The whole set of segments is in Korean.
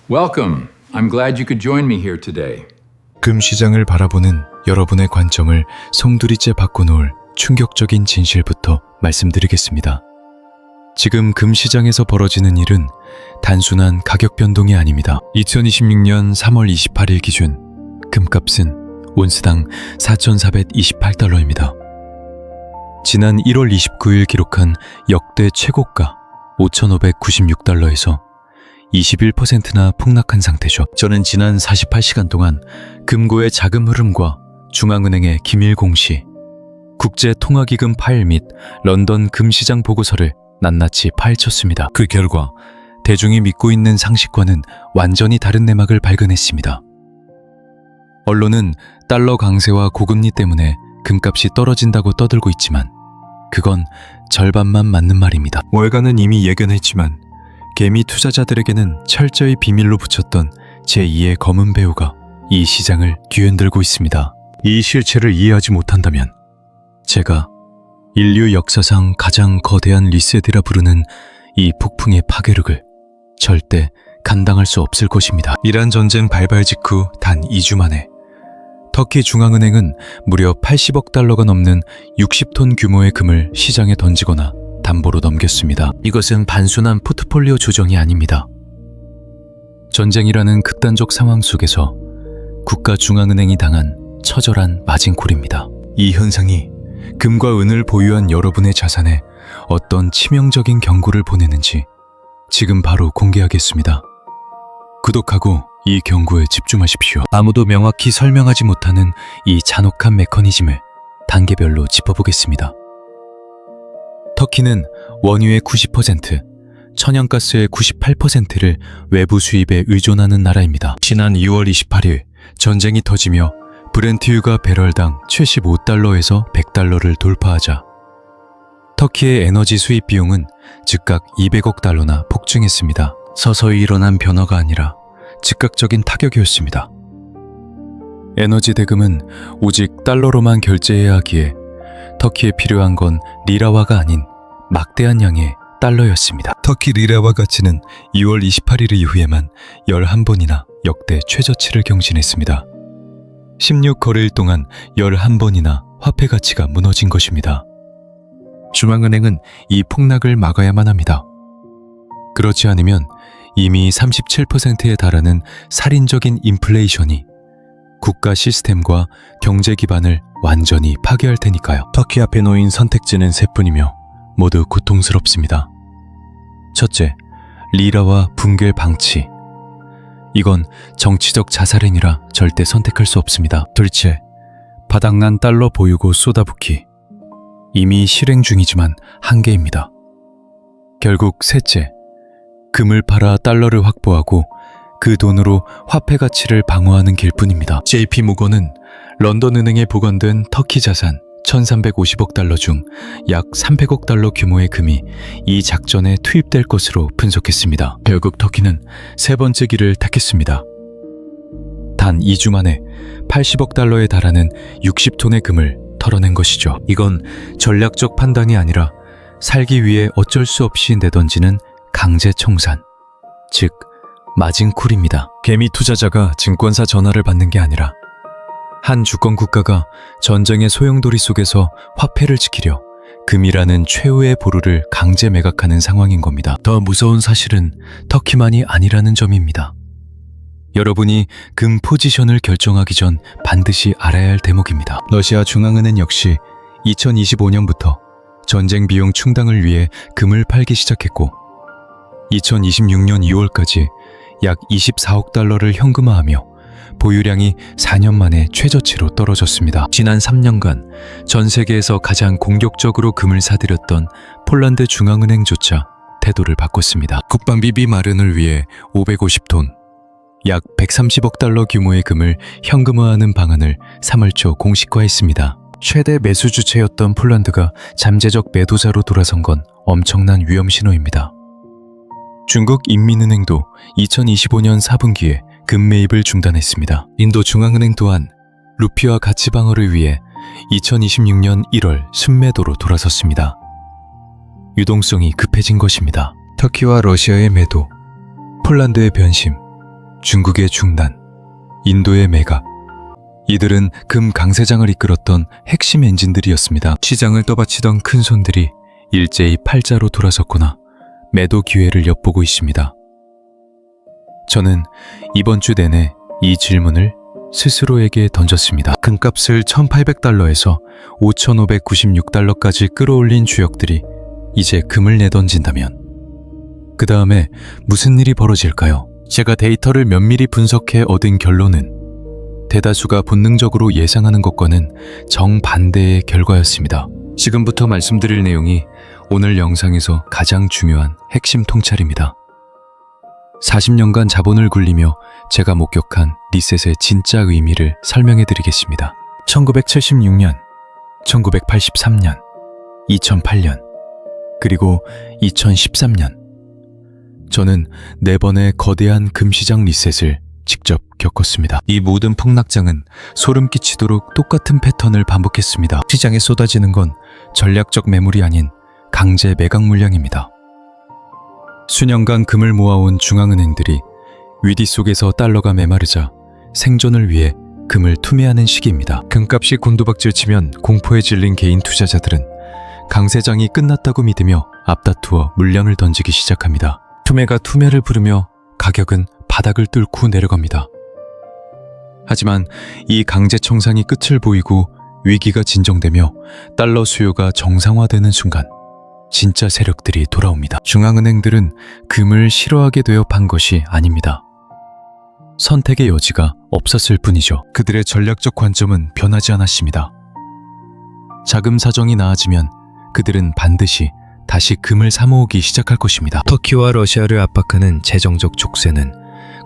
Welcome. I'm glad you could join me here today. 금시장을 바라보는 여러분의 관점을 송두리째 바꿔놓을 충격적인 진실부터 말씀드리겠습니다. 지금 금시장에서 벌어지는 일은 단순한 가격 변동이 아닙니다. 2026년 3월 28일 기준 금값은 온스당 4,428달러입니다. 지난 1월 29일 기록한 역대 최고가 5,596달러에서 21%나 폭락한 상태죠. 저는 지난 48시간 동안 금고의 자금 흐름과 중앙은행의 기밀 공시, 국제통화기금 파일 및 런던 금시장 보고서를 낱낱이 파헤쳤습니다. 그 결과 대중이 믿고 있는 상식과는 완전히 다른 내막을 발견했습니다. 언론은 달러 강세와 고금리 때문에 금값이 떨어진다고 떠들고 있지만 그건 절반만 맞는 말입니다. 월가는 이미 예견했지만 개미 투자자들에게는 철저히 비밀로 붙였던 제2의 검은 배우가 이 시장을 뒤흔들고 있습니다. 이 실체를 이해하지 못한다면 제가 인류 역사상 가장 거대한 리셋이라 부르는 이 폭풍의 파괴력을 절대 감당할 수 없을 것입니다. 이란 전쟁 발발 직후 단 2주 만에 터키 중앙은행은 무려 80억 달러가 넘는 60톤 규모의 금을 시장에 던지거나 담보로 넘겼습니다. 이것은 단순한 포트폴리오 조정이 아닙니다. 전쟁이라는 극단적 상황 속에서 국가 중앙은행이 당한 처절한 마진콜입니다. 이 현상이 금과 은을 보유한 여러분의 자산에 어떤 치명적인 경고를 보내는지 지금 바로 공개하겠습니다. 구독하고 이 경고에 집중하십시오. 아무도 명확히 설명하지 못하는 이 잔혹한 메커니즘을 단계별로 짚어보겠습니다. 터키는 원유의 90%, 천연가스의 98%를 외부 수입에 의존하는 나라입니다. 지난 2월 28일 전쟁이 터지며 브렌트유가 배럴당 75달러에서 100달러를 돌파하자 터키의 에너지 수입 비용은 즉각 200억 달러나 폭증했습니다. 서서히 일어난 변화가 아니라 즉각적인 타격이었습니다. 에너지 대금은 오직 달러로만 결제해야 하기에 터키에 필요한 건 리라화가 아닌 막대한 양의 달러였습니다. 터키 리라화 가치는 2월 28일 이후에만 11번이나 역대 최저치를 경신했습니다. 16거래일 동안 11번이나 화폐 가치가 무너진 것입니다. 중앙은행은 이 폭락을 막아야만 합니다. 그렇지 않으면 이미 37%에 달하는 살인적인 인플레이션이 국가 시스템과 경제 기반을 완전히 파괴할 테니까요. 터키 앞에 놓인 선택지는 세뿐이며 모두 고통스럽습니다. 첫째, 리라와 붕괴 방치. 이건 정치적 자살행위라 절대 선택할 수 없습니다. 둘째, 바닥난 달러 보유고 쏟아붓기. 이미 실행 중이지만 한계입니다. 결국 셋째, 금을 팔아 달러를 확보하고 그 돈으로 화폐 가치를 방어하는 길뿐입니다. JP모건은 런던 은행에 보관된 터키 자산 1,350억 달러 중 약 300억 달러 규모의 금이 이 작전에 투입될 것으로 분석했습니다. 결국 터키는 세 번째 길을 택했습니다. 단 2주 만에 80억 달러에 달하는 60톤의 금을 털어낸 것이죠. 이건 전략적 판단이 아니라 살기 위해 어쩔 수 없이 내던지는 강제 청산, 즉 마진콜입니다. 개미 투자자가 증권사 전화를 받는 게 아니라 한 주권 국가가 전쟁의 소용돌이 속에서 화폐를 지키려 금이라는 최후의 보루를 강제 매각하는 상황인 겁니다. 더 무서운 사실은 터키만이 아니라는 점입니다. 여러분이 금 포지션을 결정하기 전 반드시 알아야 할 대목입니다. 러시아 중앙은행 역시 2025년부터 전쟁 비용 충당을 위해 금을 팔기 시작했고 2026년 2월까지 약 24억 달러를 현금화하며 보유량이 4년 만에 최저치로 떨어졌습니다. 지난 3년간 전 세계에서 가장 공격적으로 금을 사들였던 폴란드 중앙은행조차 태도를 바꿨습니다. 국방비비 마련을 위해 550톤, 약 130억 달러 규모의 금을 현금화하는 방안을 3월 초 공식화했습니다. 최대 매수 주체였던 폴란드가 잠재적 매도자로 돌아선 건 엄청난 위험 신호입니다. 중국 인민은행도 2025년 4분기에 금 매입을 중단했습니다. 인도 중앙은행 또한 루피와 가치 방어를 위해 2026년 1월 순매도로 돌아섰습니다. 유동성이 급해진 것입니다. 터키와 러시아의 매도, 폴란드의 변심, 중국의 중단, 인도의 매각. 이들은 금 강세장을 이끌었던 핵심 엔진들이었습니다. 시장을 떠받치던 큰 손들이 일제히 팔자로 돌아섰거나 매도 기회를 엿보고 있습니다. 저는 이번 주 내내 이 질문을 스스로에게 던졌습니다. 금값을 1,800달러에서 5,596달러까지 끌어올린 주역들이 이제 금을 내던진다면 그 다음에 무슨 일이 벌어질까요? 제가 데이터를 면밀히 분석해 얻은 결론은 대다수가 본능적으로 예상하는 것과는 정반대의 결과였습니다. 지금부터 말씀드릴 내용이 오늘 영상에서 가장 중요한 핵심 통찰입니다. 40년간 자본을 굴리며 제가 목격한 리셋의 진짜 의미를 설명해 드리겠습니다. 1976년, 1983년, 2008년, 그리고 2013년. 저는 4번의 거대한 금시장 리셋을 직접 겪었습니다. 이 모든 폭락장은 소름 끼치도록 똑같은 패턴을 반복했습니다. 시장에 쏟아지는 건 전략적 매물이 아닌 강제 매각 물량입니다. 수년간 금을 모아온 중앙은행들이 위기 속에서 달러가 메마르자 생존을 위해 금을 투매하는 시기입니다. 금값이 곤두박질 치면 공포에 질린 개인 투자자들은 강세장이 끝났다고 믿으며 앞다투어 물량을 던지기 시작합니다. 투매가 투매를 부르며 가격은 바닥을 뚫고 내려갑니다. 하지만 이 강제 청산이 끝을 보이고 위기가 진정되며 달러 수요가 정상화되는 순간 진짜 세력들이 돌아옵니다. 중앙은행들은 금을 싫어하게 되어 판 것이 아닙니다. 선택의 여지가 없었을 뿐이죠. 그들의 전략적 관점은 변하지 않았습니다. 자금 사정이 나아지면 그들은 반드시 다시 금을 사모으기 시작할 것입니다. 터키와 러시아를 압박하는 재정적 족쇄는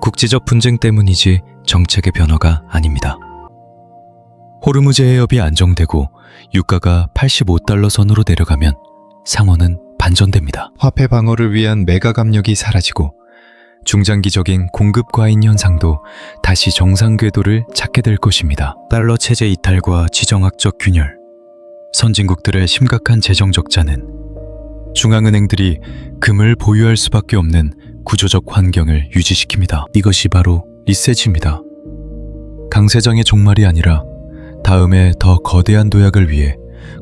국제적 분쟁 때문이지 정책의 변화가 아닙니다. 호르무즈 해협이 안정되고 유가가 85달러 선으로 내려가면 상황은 반전됩니다. 화폐 방어를 위한 매각 압력이 사라지고 중장기적인 공급 과잉 현상도 다시 정상 궤도를 찾게 될 것입니다. 달러 체제 이탈과 지정학적 균열, 선진국들의 심각한 재정 적자는 중앙은행들이 금을 보유할 수밖에 없는 구조적 환경을 유지시킵니다. 이것이 바로 리셋입니다. 강세장의 종말이 아니라 다음에 더 거대한 도약을 위해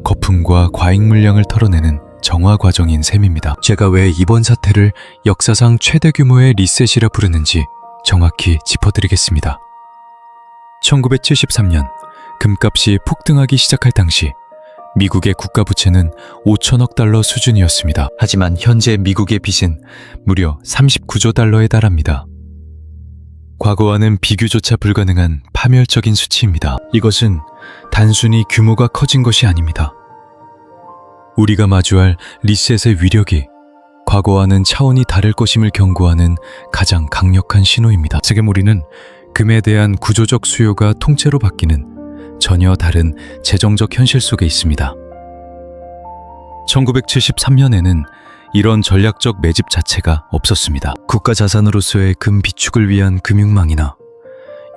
거품과 과잉 물량을 털어내는 정화 과정인 셈입니다. 제가 왜 이번 사태를 역사상 최대 규모의 리셋이라 부르는지 정확히 짚어드리겠습니다. 1973년 금값이 폭등하기 시작할 당시 미국의 국가부채는 5천억 달러 수준이었습니다. 하지만 현재 미국의 빚은 무려 39조 달러에 달합니다. 과거와는 비교조차 불가능한 파멸적인 수치입니다. 이것은 단순히 규모가 커진 것이 아닙니다. 우리가 마주할 리셋의 위력이 과거와는 차원이 다를 것임을 경고하는 가장 강력한 신호입니다. 지금 우리는 금에 대한 구조적 수요가 통째로 바뀌는 전혀 다른 재정적 현실 속에 있습니다. 1973년에는 이런 전략적 매집 자체가 없었습니다. 국가 자산으로서의 금 비축을 위한 금융망이나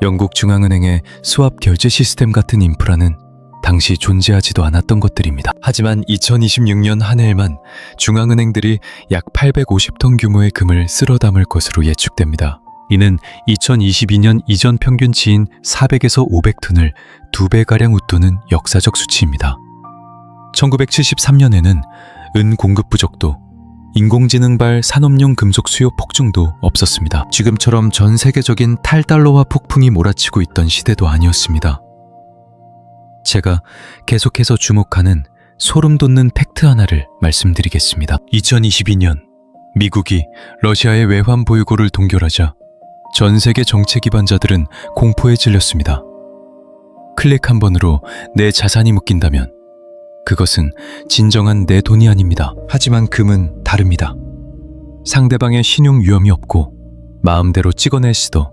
영국 중앙은행의 스왑 결제 시스템 같은 인프라는 당시 존재하지도 않았던 것들입니다. 하지만 2026년 한 해에만 중앙은행들이 약 850톤 규모의 금을 쓸어 담을 것으로 예측됩니다. 이는 2022년 이전 평균치인 400에서 500톤을 2배가량 웃도는 역사적 수치입니다. 1973년에는 은 공급 부족도 인공지능발 산업용 금속 수요 폭증도 없었습니다. 지금처럼 전 세계적인 탈달러화 폭풍이 몰아치고 있던 시대도 아니었습니다. 제가 계속해서 주목하는 소름 돋는 팩트 하나를 말씀드리겠습니다. 2022년 미국이 러시아의 외환 보유고를 동결하자 전 세계 정책 기반자들은 공포에 질렸습니다. 클릭 한 번으로 내 자산이 묶인다면 그것은 진정한 내 돈이 아닙니다. 하지만 금은 다릅니다. 상대방의 신용 위험이 없고 마음대로 찍어낼 수도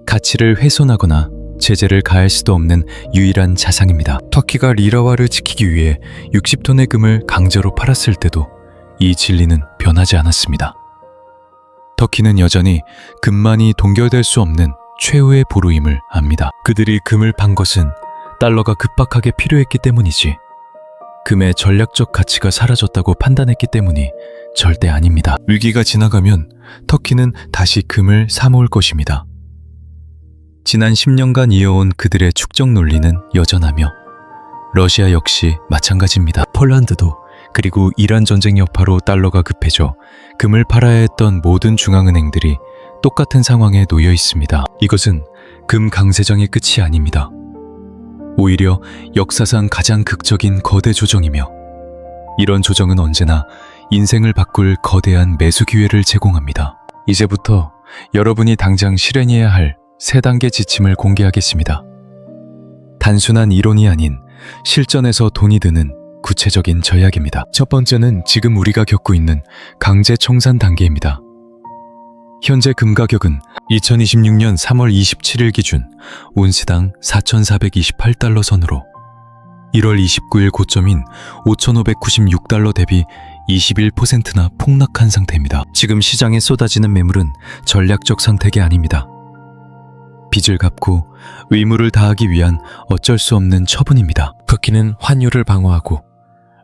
가치를 훼손하거나 제재를 가할 수도 없는 유일한 자산입니다. 터키가 리라화를 지키기 위해 60톤의 금을 강제로 팔았을 때도 이 진리는 변하지 않았습니다. 터키는 여전히 금만이 동결될 수 없는 최후의 보루임을 압니다. 그들이 금을 판 것은 달러가 급박하게 필요했기 때문이지 금의 전략적 가치가 사라졌다고 판단했기 때문이 절대 아닙니다. 위기가 지나가면 터키는 다시 금을 사모을 것입니다. 지난 10년간 이어온 그들의 축적 논리는 여전하며 러시아 역시 마찬가지입니다. 폴란드도 그리고 이란 전쟁 여파로 달러가 급해져 금을 팔아야 했던 모든 중앙은행들이 똑같은 상황에 놓여 있습니다. 이것은 금 강세장의 끝이 아닙니다. 오히려 역사상 가장 극적인 거대 조정이며 이런 조정은 언제나 인생을 바꿀 거대한 매수 기회를 제공합니다. 이제부터 여러분이 당장 실행해야 할 3단계 지침을 공개하겠습니다. 단순한 이론이 아닌 실전에서 돈이 드는 구체적인 전략입니다. 첫 번째는 지금 우리가 겪고 있는 강제 청산 단계입니다. 현재 금 가격은 2026년 3월 27일 기준 온스당 4,428달러 선으로 1월 29일 고점인 5,596달러 대비 21%나 폭락한 상태입니다. 지금 시장에 쏟아지는 매물은 전략적 선택이 아닙니다. 빚을 갚고 의무를 다하기 위한 어쩔 수 없는 처분입니다. 터키는 환율을 방어하고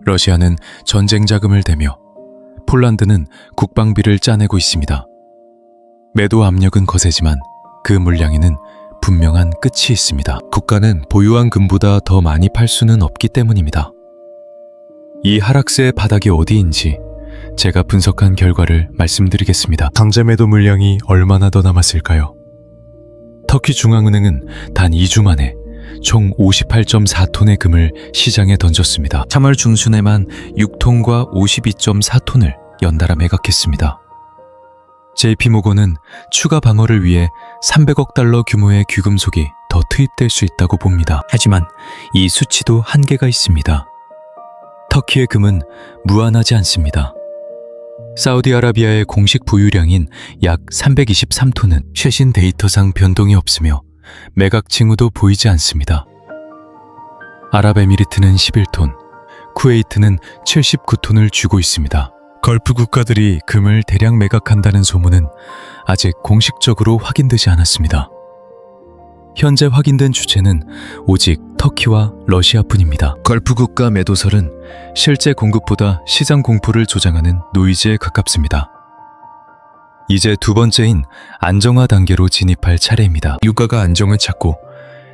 러시아는 전쟁 자금을 대며 폴란드는 국방비를 짜내고 있습니다. 매도 압력은 거세지만 그 물량에는 분명한 끝이 있습니다. 국가는 보유한 금보다 더 많이 팔 수는 없기 때문입니다. 이 하락세의 바닥이 어디인지 제가 분석한 결과를 말씀드리겠습니다. 강제 매도 물량이 얼마나 더 남았을까요? 터키 중앙은행은 단 2주 만에 총 58.4톤의 금을 시장에 던졌습니다. 3월 중순에만 6톤과 52.4톤을 연달아 매각했습니다. JP모건은 추가 방어를 위해 300억 달러 규모의 귀금속이 더 투입될 수 있다고 봅니다. 하지만 이 수치도 한계가 있습니다. 터키의 금은 무한하지 않습니다. 사우디아라비아의 공식 보유량인 약 323톤은 최신 데이터상 변동이 없으며 매각 징후도 보이지 않습니다. 아랍에미리트는 11톤, 쿠웨이트는 79톤을 쥐고 있습니다. 걸프 국가들이 금을 대량 매각한다는 소문은 아직 공식적으로 확인되지 않았습니다. 현재 확인된 주체는 오직 터키와 러시아뿐입니다. 걸프 국가 매도설은 실제 공급보다 시장 공포를 조장하는 노이즈에 가깝습니다. 이제 두 번째인 안정화 단계로 진입할 차례입니다. 유가가 안정을 찾고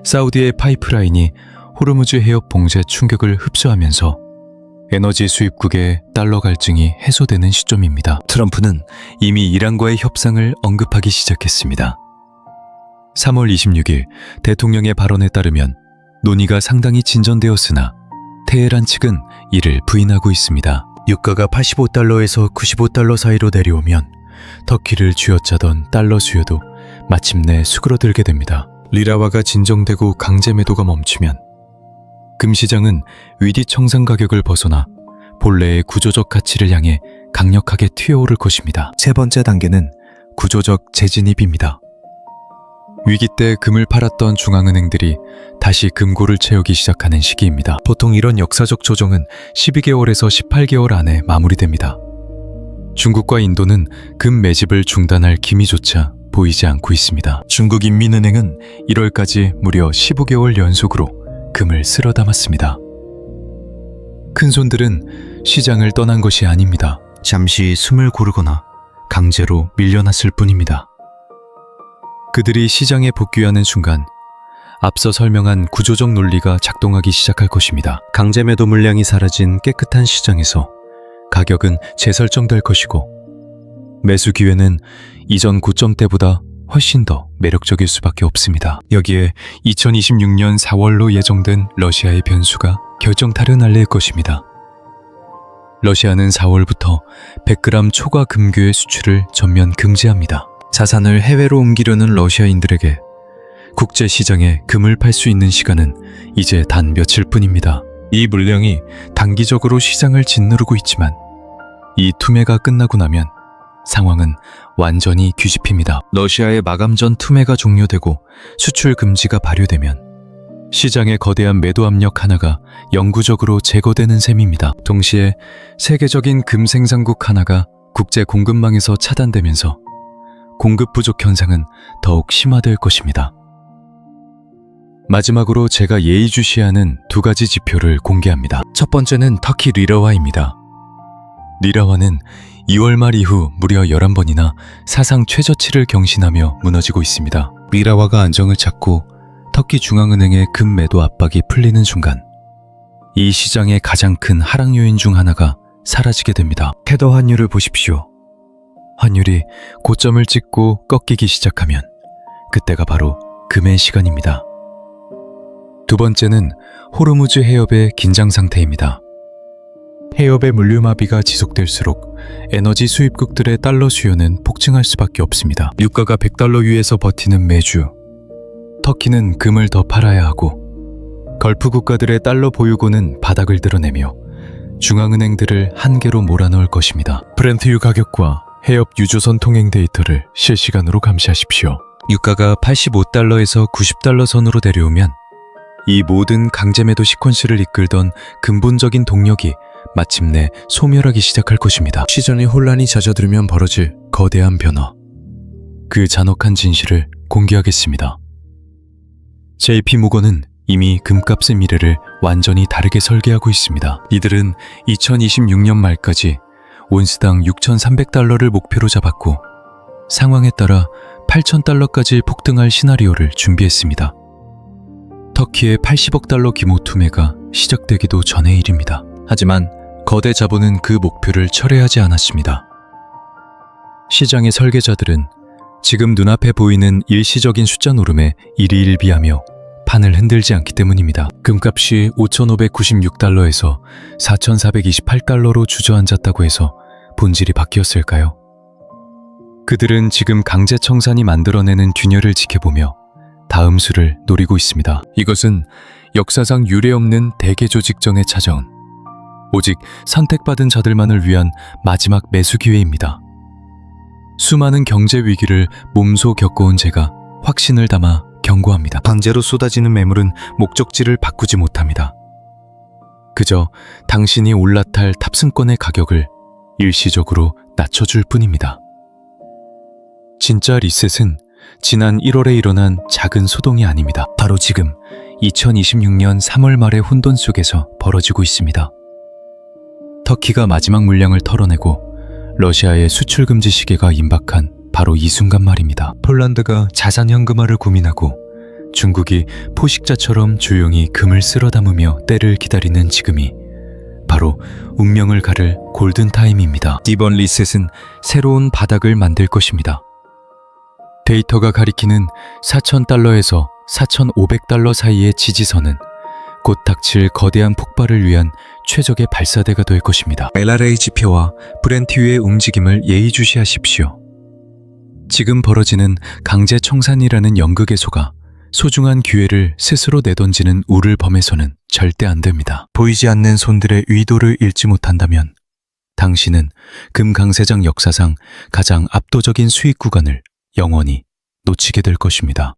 사우디의 파이프라인이 호르무즈 해협 봉쇄 충격을 흡수하면서 에너지 수입국의 달러 갈증이 해소되는 시점입니다. 트럼프는 이미 이란과의 협상을 언급하기 시작했습니다. 3월 26일 대통령의 발언에 따르면 논의가 상당히 진전되었으나 테헤란 측은 이를 부인하고 있습니다. 유가가 85달러에서 95달러 사이로 내려오면 터키를 쥐어짜던 달러 수요도 마침내 수그러들게 됩니다. 리라화가 진정되고 강제 매도가 멈추면 금시장은 위디 청산 가격을 벗어나 본래의 구조적 가치를 향해 강력하게 튀어오를 것입니다. 세 번째 단계는 구조적 재진입입니다. 위기 때 금을 팔았던 중앙은행들이 다시 금고를 채우기 시작하는 시기입니다. 보통 이런 역사적 조정은 12개월에서 18개월 안에 마무리됩니다. 중국과 인도는 금 매집을 중단할 기미조차 보이지 않고 있습니다. 중국인민은행은 1월까지 무려 15개월 연속으로 금을 쓸어 담았습니다. 큰손들은 시장을 떠난 것이 아닙니다. 잠시 숨을 고르거나 강제로 밀려났을 뿐입니다. 그들이 시장에 복귀하는 순간 앞서 설명한 구조적 논리가 작동하기 시작할 것입니다. 강제 매도 물량이 사라진 깨끗한 시장에서 가격은 재설정될 것이고 매수 기회는 이전 고점 때보다 훨씬 더 매력적일 수밖에 없습니다. 여기에 2026년 4월로 예정된 러시아의 변수가 결정타를 날릴 것입니다. 러시아는 4월부터 100g 초과 금규의 수출을 전면 금지합니다. 자산을 해외로 옮기려는 러시아인들에게 국제시장에 금을 팔 수 있는 시간은 이제 단 며칠 뿐입니다. 이 물량이 단기적으로 시장을 짓누르고 있지만 이 투매가 끝나고 나면 상황은 완전히 뒤집힙니다. 러시아의 마감전 투매가 종료되고 수출 금지가 발효되면 시장의 거대한 매도 압력 하나가 영구적으로 제거되는 셈입니다. 동시에 세계적인 금 생산국 하나가 국제 공급망에서 차단되면서 공급 부족 현상은 더욱 심화될 것입니다. 마지막으로 제가 예의주시하는 두 가지 지표를 공개합니다. 첫 번째는 터키 리라화입니다. 리라화는 2월 말 이후 무려 11번이나 사상 최저치를 경신하며 무너지고 있습니다. 미라와가 안정을 찾고 터키 중앙은행의 금 매도 압박이 풀리는 순간 이 시장의 가장 큰 하락 요인 중 하나가 사라지게 됩니다. 테더 환율을 보십시오. 환율이 고점을 찍고 꺾이기 시작하면 그때가 바로 금의 시간입니다. 두 번째는 호르무즈 해협의 긴장 상태입니다. 해협의 물류마비가 지속될수록 에너지 수입국들의 달러 수요는 폭증할 수밖에 없습니다. 유가가 100달러 위에서 버티는 매주 터키는 금을 더 팔아야 하고 걸프 국가들의 달러 보유고는 바닥을 드러내며 중앙은행들을 한계로 몰아넣을 것입니다. 브렌트유 가격과 해협 유조선 통행 데이터를 실시간으로 감시하십시오. 유가가 85달러에서 90달러 선으로 내려오면 이 모든 강제매도 시퀀스를 이끌던 근본적인 동력이 마침내 소멸하기 시작할 것입니다. 시전의 혼란이 잦아들면 벌어질 거대한 변화. 그 잔혹한 진실을 공개하겠습니다. JP모건은 이미 금값의 미래를 완전히 다르게 설계하고 있습니다. 이들은 2026년 말까지 온스당 6,300달러를 목표로 잡았고 상황에 따라 8,000달러까지 폭등할 시나리오를 준비했습니다. 터키의 80억 달러 규모 투매가 시작되기도 전의 일입니다. 하지만 거대 자본은 그 목표를 철회하지 않았습니다. 시장의 설계자들은 지금 눈앞에 보이는 일시적인 숫자 노름에 일희일비하며 판을 흔들지 않기 때문입니다. 금값이 5,596달러에서 4,428달러로 주저앉았다고 해서 본질이 바뀌었을까요? 그들은 지금 강제 청산이 만들어내는 균열을 지켜보며 다음 수를 노리고 있습니다. 이것은 역사상 유례없는 대개 조직정에 찾아온 오직 선택받은 자들만을 위한 마지막 매수 기회입니다. 수많은 경제 위기를 몸소 겪어온 제가 확신을 담아 경고합니다. 강제로 쏟아지는 매물은 목적지를 바꾸지 못합니다. 그저 당신이 올라탈 탑승권의 가격을 일시적으로 낮춰줄 뿐입니다. 진짜 리셋은 지난 1월에 일어난 작은 소동이 아닙니다. 바로 지금 2026년 3월 말의 혼돈 속에서 벌어지고 있습니다. 터키가 마지막 물량을 털어내고 러시아의 수출 금지 시계가 임박한 바로 이 순간 말입니다. 폴란드가 자산 현금화를 고민하고 중국이 포식자처럼 조용히 금을 쓸어 담으며 때를 기다리는 지금이 바로 운명을 가를 골든타임입니다. 이번 리셋은 새로운 바닥을 만들 것입니다. 데이터가 가리키는 4,000달러에서 4,500달러 사이의 지지선은 곧 닥칠 거대한 폭발을 위한 최적의 발사대가 될 것입니다. LRA 지표와 브렌트유의 움직임을 예의주시하십시오. 지금 벌어지는 강제 청산이라는 연극의 소가 소중한 기회를 스스로 내던지는 우를 범해서는 절대 안 됩니다. 보이지 않는 손들의 의도를 읽지 못한다면 당신은 금 강세장 역사상 가장 압도적인 수익 구간을 영원히 놓치게 될 것입니다.